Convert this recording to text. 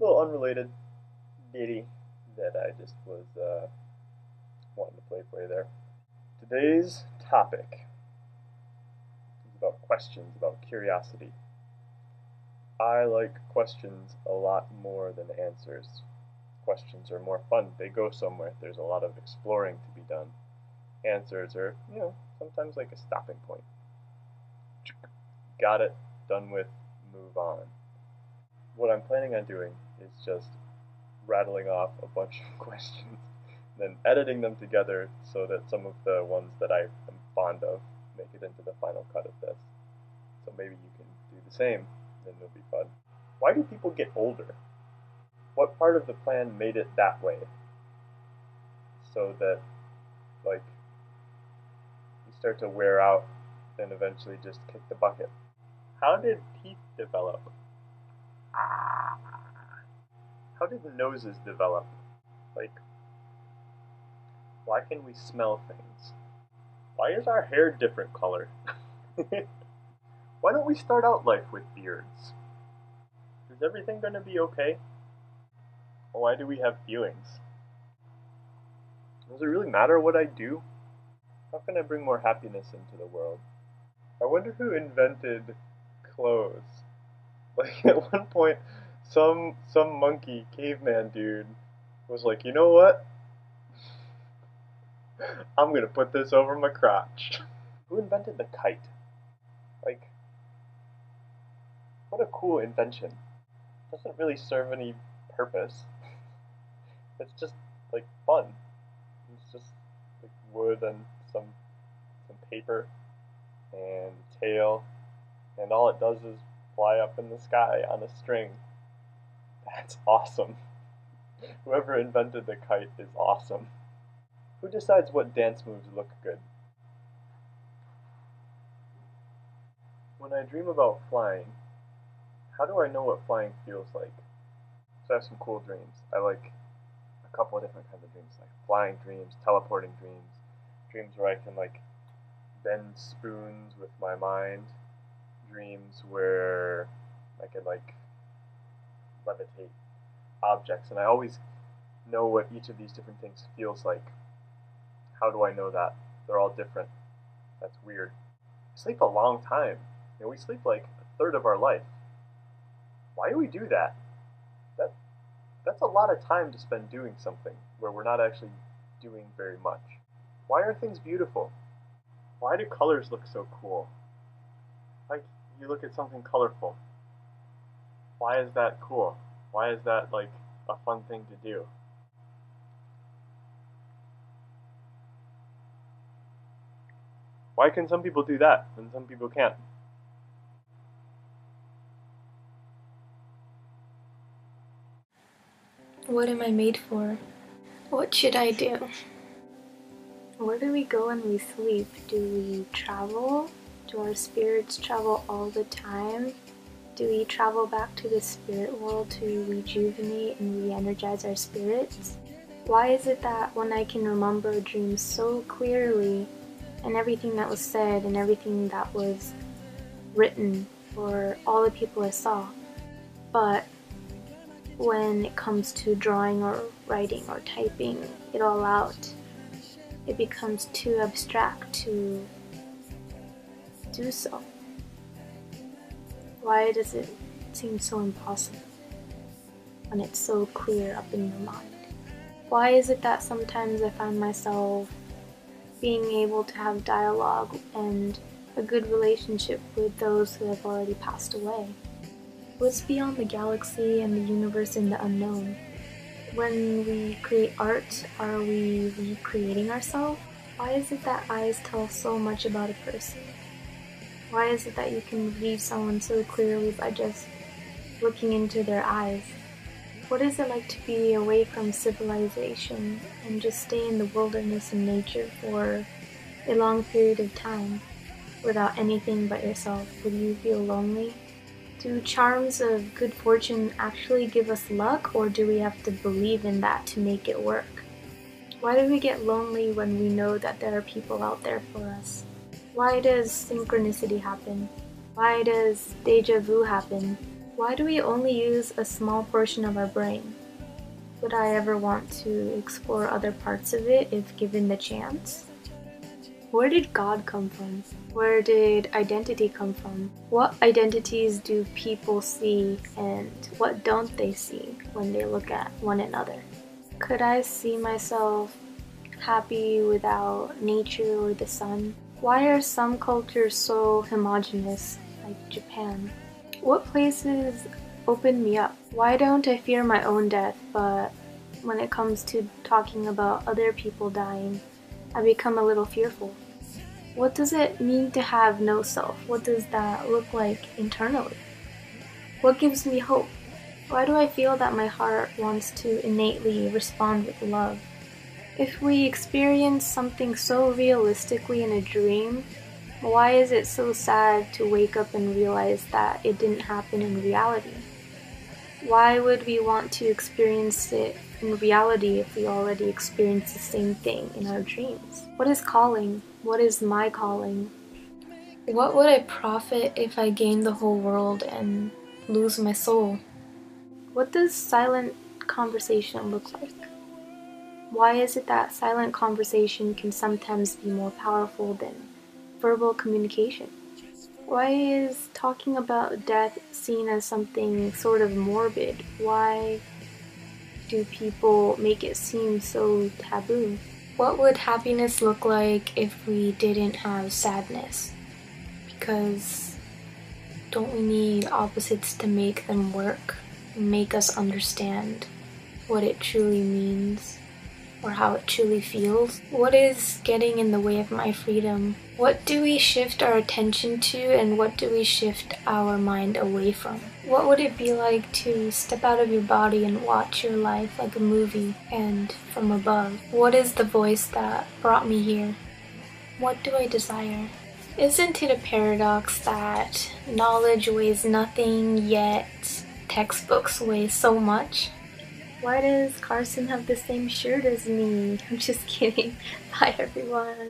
Little unrelated ditty that I just was wanting to play for you there. Today's topic is about questions, about curiosity. I like questions a lot more than answers. Questions are more fun. They go somewhere. There's a lot of exploring to be done. Answers are, sometimes like a stopping point. Got it, done with, move on. What I'm planning on doing is just rattling off a bunch of questions, then editing them together so that some of the ones that I am fond of make it into the final cut of this. So maybe you can do the same, then it'll be fun. Why do people get older? What part of the plan made it that way? So that, like, you start to wear out and eventually just kick the bucket. How did teeth develop? How did noses develop? Like, why can we smell things? Why is our hair different color? Why don't we start out life with beards? Is everything going to be okay? Why do we have feelings? Does it really matter what I do? How can I bring more happiness into the world? I wonder who invented clothes. Like, at one point, some monkey caveman dude was like, you know what? I'm gonna put this over my crotch. Who invented the kite? Like, what a cool invention. Doesn't really serve any purpose. It's just like fun. It's just like wood and some paper and a tail, and all it does is fly up in the sky on a string. That's awesome. Whoever invented the kite is awesome. Who decides what dance moves look good? When I dream about flying, how do I know what flying feels like? So I have some cool dreams. I like a couple of different kinds of dreams, like flying dreams, teleporting dreams, dreams where I can like bend spoons with my mind, dreams where I can like levitate objects, and I always know what each of these different things feels like. How do I know that? They're all different. That's weird. We sleep a long time. We sleep like a third of our life. Why do we do that? That's a lot of time to spend doing something where we're not actually doing very much. Why are things beautiful? Why do colors look so cool? Like, you look at something colorful. Why is that cool? Why is that like a fun thing to do? Why can some people do that and some people can't? What am I made for? What should I do? Where do we go when we sleep? Do we travel? Do our spirits travel all the time? Do we travel back to the spirit world to rejuvenate and re-energize our spirits? Why is it that when I can remember a dream so clearly, and everything that was said and everything that was written for all the people I saw, but when it comes to drawing or writing or typing it all out, it becomes too abstract to do so? Why does it seem so impossible when it's so clear up in your mind? Why is it that sometimes I find myself being able to have dialogue and a good relationship with those who have already passed away? What's beyond the galaxy and the universe and the unknown? When we create art, are we recreating ourselves? Why is it that eyes tell so much about a person? Why is it that you can read someone so clearly by just looking into their eyes? What is it like to be away from civilization and just stay in the wilderness and nature for a long period of time without anything but yourself? Would you feel lonely? Do charms of good fortune actually give us luck, or do we have to believe in that to make it work? Why do we get lonely when we know that there are people out there for us? Why does synchronicity happen? Why does deja vu happen? Why do we only use a small portion of our brain? Would I ever want to explore other parts of it if given the chance? Where did God come from? Where did identity come from? What identities do people see and what don't they see when they look at one another? Could I see myself happy without nature or the sun? Why are some cultures so homogeneous, like Japan? What places open me up? Why don't I fear my own death, but when it comes to talking about other people dying, I become a little fearful? What does it mean to have no self? What does that look like internally? What gives me hope? Why do I feel that my heart wants to innately respond with love? If we experience something so realistically in a dream, why is it so sad to wake up and realize that it didn't happen in reality? Why would we want to experience it in reality if we already experienced the same thing in our dreams? What is calling? What is my calling? What would I profit if I gained the whole world and lose my soul? What does silent conversation look like? Why is it that silent conversation can sometimes be more powerful than verbal communication? Why is talking about death seen as something sort of morbid? Why do people make it seem so taboo? What would happiness look like if we didn't have sadness? Because don't we need opposites to make them work, make us understand what it truly means? Or how it truly feels? What is getting in the way of my freedom? What do we shift our attention to and what do we shift our mind away from? What would it be like to step out of your body and watch your life like a movie and from above? What is the voice that brought me here? What do I desire? Isn't it a paradox that knowledge weighs nothing, yet textbooks weigh so much? Why does Carson have the same shirt as me? I'm just kidding. Bye everyone.